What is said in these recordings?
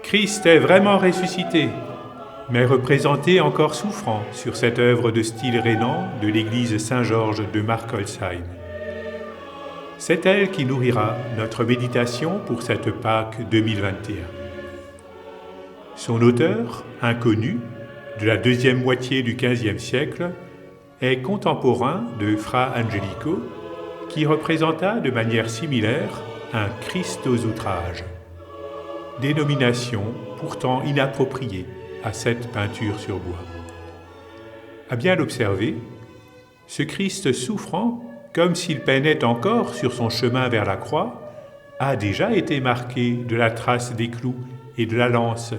Christ est vraiment ressuscité, mais représenté encore souffrant sur cette œuvre de style rhénan de l'église Saint-Georges de Markolsheim. C'est elle qui nourrira notre méditation pour cette Pâque 2021. Son auteur, inconnu, de la deuxième moitié du XVe siècle, est contemporain de Fra Angelico, qui représenta de manière similaire un Christ aux outrages. Dénomination pourtant inappropriée à cette peinture sur bois. À bien l'observer, ce Christ souffrant, comme s'il peinait encore sur son chemin vers la croix, a déjà été marqué de la trace des clous et de la lance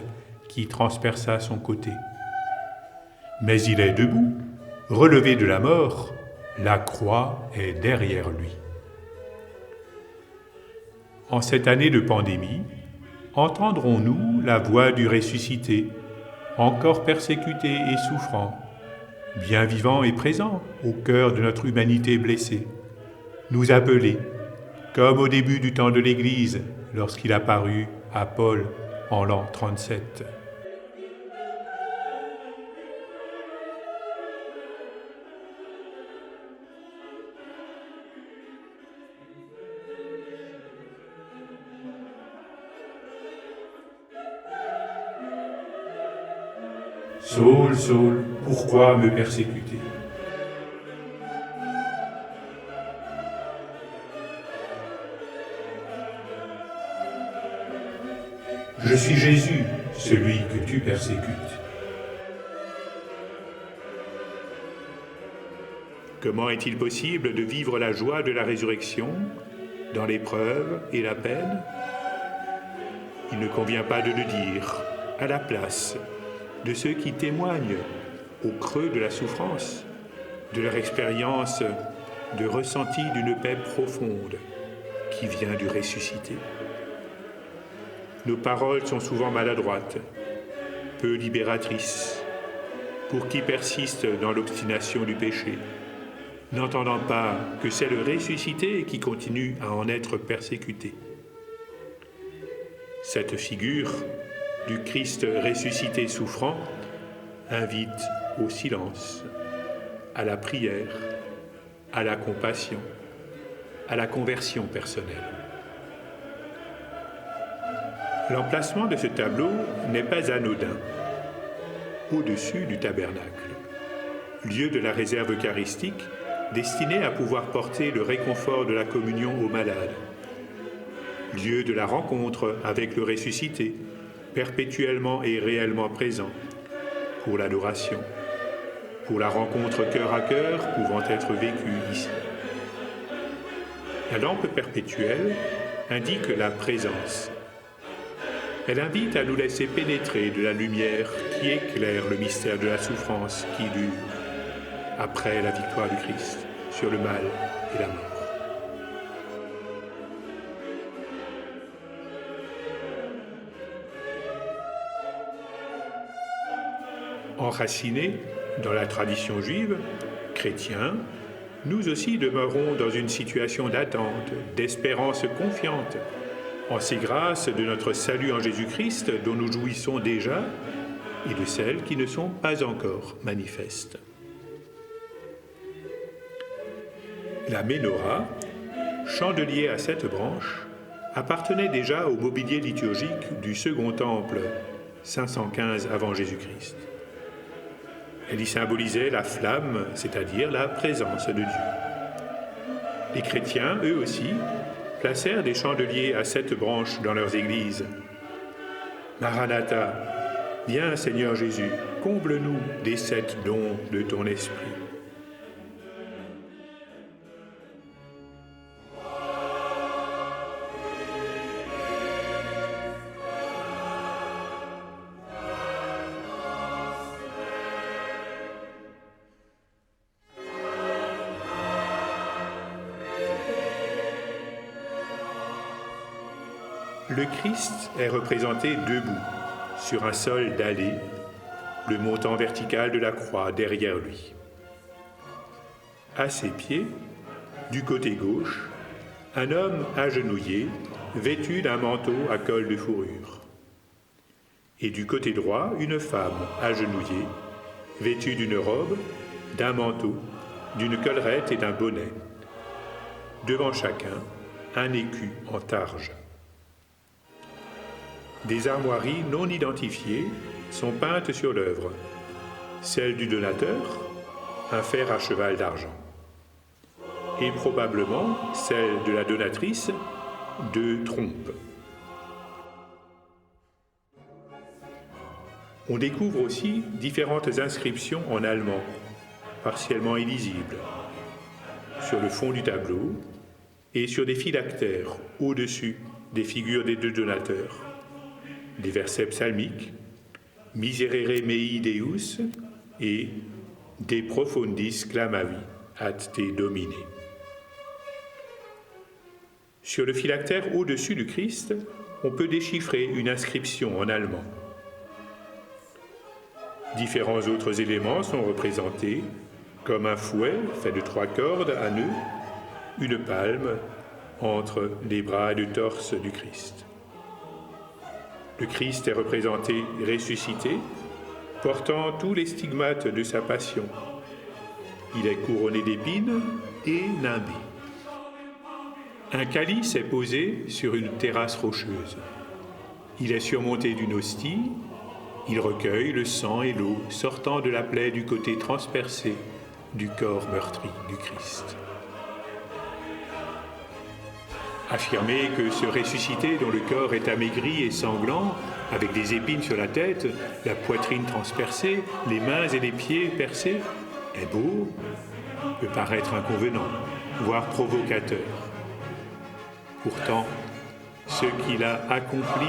qui transperça son côté. Mais il est debout, relevé de la mort, la croix est derrière lui. En cette année de pandémie, entendrons-nous la voix du ressuscité, encore persécuté et souffrant, bien vivant et présent au cœur de notre humanité blessée, nous appeler, comme au début du temps de l'Église, lorsqu'il apparut à Paul en l'an 37. Saul, Saul, pourquoi me persécuter ? Je suis Jésus, celui que tu persécutes. Comment est-il possible de vivre la joie de la résurrection dans l'épreuve et la peine ? Il ne convient pas de le dire à la place de ceux qui témoignent au creux de la souffrance, de leur expérience de ressenti d'une paix profonde qui vient du ressuscité. Nos paroles sont souvent maladroites, peu libératrices, pour qui persiste dans l'obstination du péché, n'entendant pas que c'est le ressuscité qui continue à en être persécuté. Cette figure du Christ ressuscité souffrant invite au silence, à la prière, à la compassion, à la conversion personnelle. L'emplacement de ce tableau n'est pas anodin. Au-dessus du tabernacle, lieu de la réserve eucharistique destiné à pouvoir porter le réconfort de la communion aux malades, lieu de la rencontre avec le ressuscité, perpétuellement et réellement présent, pour l'adoration, pour la rencontre cœur à cœur pouvant être vécue ici. La lampe perpétuelle indique la présence. Elle invite à nous laisser pénétrer de la lumière qui éclaire le mystère de la souffrance qui dure après la victoire du Christ sur le mal et la mort. Enracinés dans la tradition juive, chrétiens, nous aussi demeurons dans une situation d'attente, d'espérance confiante, en ces grâces de notre salut en Jésus-Christ dont nous jouissons déjà et de celles qui ne sont pas encore manifestes. La ménorah, chandelier à 7 branches, appartenait déjà au mobilier liturgique du Second Temple, 515 avant Jésus-Christ. Elle y symbolisait la flamme, c'est-à-dire la présence de Dieu. Les chrétiens, eux aussi, placèrent des chandeliers à 7 branches dans leurs églises. Maranatha, viens Seigneur Jésus, comble-nous des 7 dons de ton esprit. Le Christ est représenté debout, sur un sol dallé, le montant vertical de la croix derrière lui. À ses pieds, du côté gauche, un homme agenouillé, vêtu d'un manteau à col de fourrure. Et du côté droit, une femme agenouillée, vêtue d'une robe, d'un manteau, d'une collerette et d'un bonnet. Devant chacun, un écu en targe. Des armoiries non identifiées sont peintes sur l'œuvre. Celle du donateur, un fer à cheval d'argent. Et probablement celle de la donatrice, deux trompes. On découvre aussi différentes inscriptions en allemand, partiellement illisibles, sur le fond du tableau et sur des phylactères au-dessus des figures des deux donateurs. Des versets psalmiques, Miserere mei Deus et De profundis clamavi ad te Domine. Sur le phylactère au-dessus du Christ, on peut déchiffrer une inscription en allemand. Différents autres éléments sont représentés, comme un fouet fait de 3 cordes à nœuds, une palme entre les bras et le torse du Christ. Le Christ est représenté ressuscité, portant tous les stigmates de sa passion. Il est couronné d'épines et nimbé. Un calice est posé sur une terrasse rocheuse. Il est surmonté d'une hostie. Il recueille le sang et l'eau sortant de la plaie du côté transpercé du corps meurtri du Christ. Affirmer que ce ressuscité dont le corps est amaigri et sanglant, avec des épines sur la tête, la poitrine transpercée, les mains et les pieds percés, est beau, peut paraître inconvenant, voire provocateur. Pourtant, ce qu'il a accompli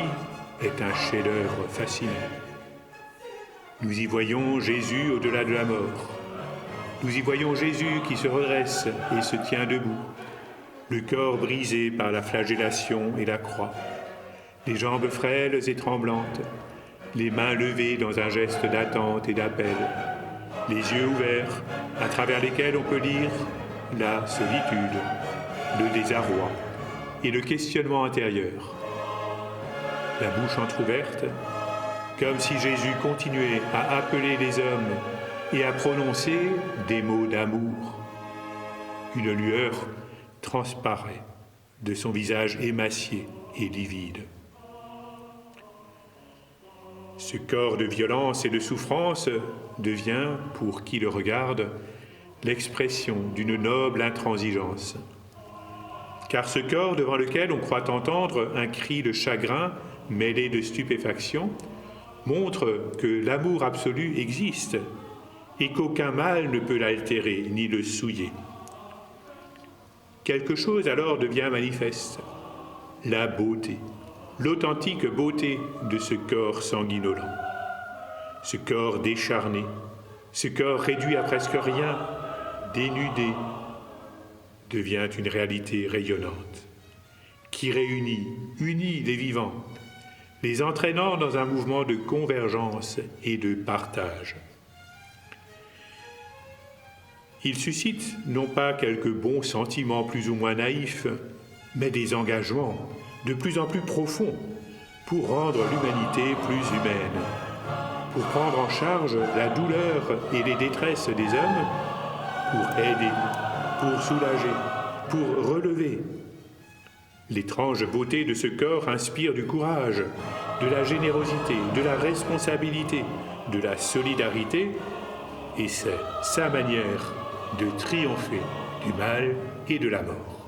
est un chef-d'œuvre fascinant. Nous y voyons Jésus au-delà de la mort. Nous y voyons Jésus qui se redresse et se tient debout, le corps brisé par la flagellation et la croix, les jambes frêles et tremblantes, les mains levées dans un geste d'attente et d'appel, les yeux ouverts à travers lesquels on peut lire la solitude, le désarroi et le questionnement intérieur. La bouche entr'ouverte, comme si Jésus continuait à appeler les hommes et à prononcer des mots d'amour. Une lueur transparaît de son visage émacié et livide. Ce corps de violence et de souffrance devient, pour qui le regarde, l'expression d'une noble intransigeance. Car ce corps devant lequel on croit entendre un cri de chagrin mêlé de stupéfaction montre que l'amour absolu existe et qu'aucun mal ne peut l'altérer ni le souiller. Quelque chose alors devient manifeste, la beauté, l'authentique beauté de ce corps sanguinolent, ce corps décharné, ce corps réduit à presque rien, dénudé, devient une réalité rayonnante, qui unit les vivants, les entraînant dans un mouvement de convergence et de partage. Il suscite non pas quelques bons sentiments plus ou moins naïfs, mais des engagements de plus en plus profonds pour rendre l'humanité plus humaine, pour prendre en charge la douleur et les détresses des hommes, pour aider, pour soulager, pour relever. L'étrange beauté de ce corps inspire du courage, de la générosité, de la responsabilité, de la solidarité, et c'est sa manière de triompher du mal et de la mort.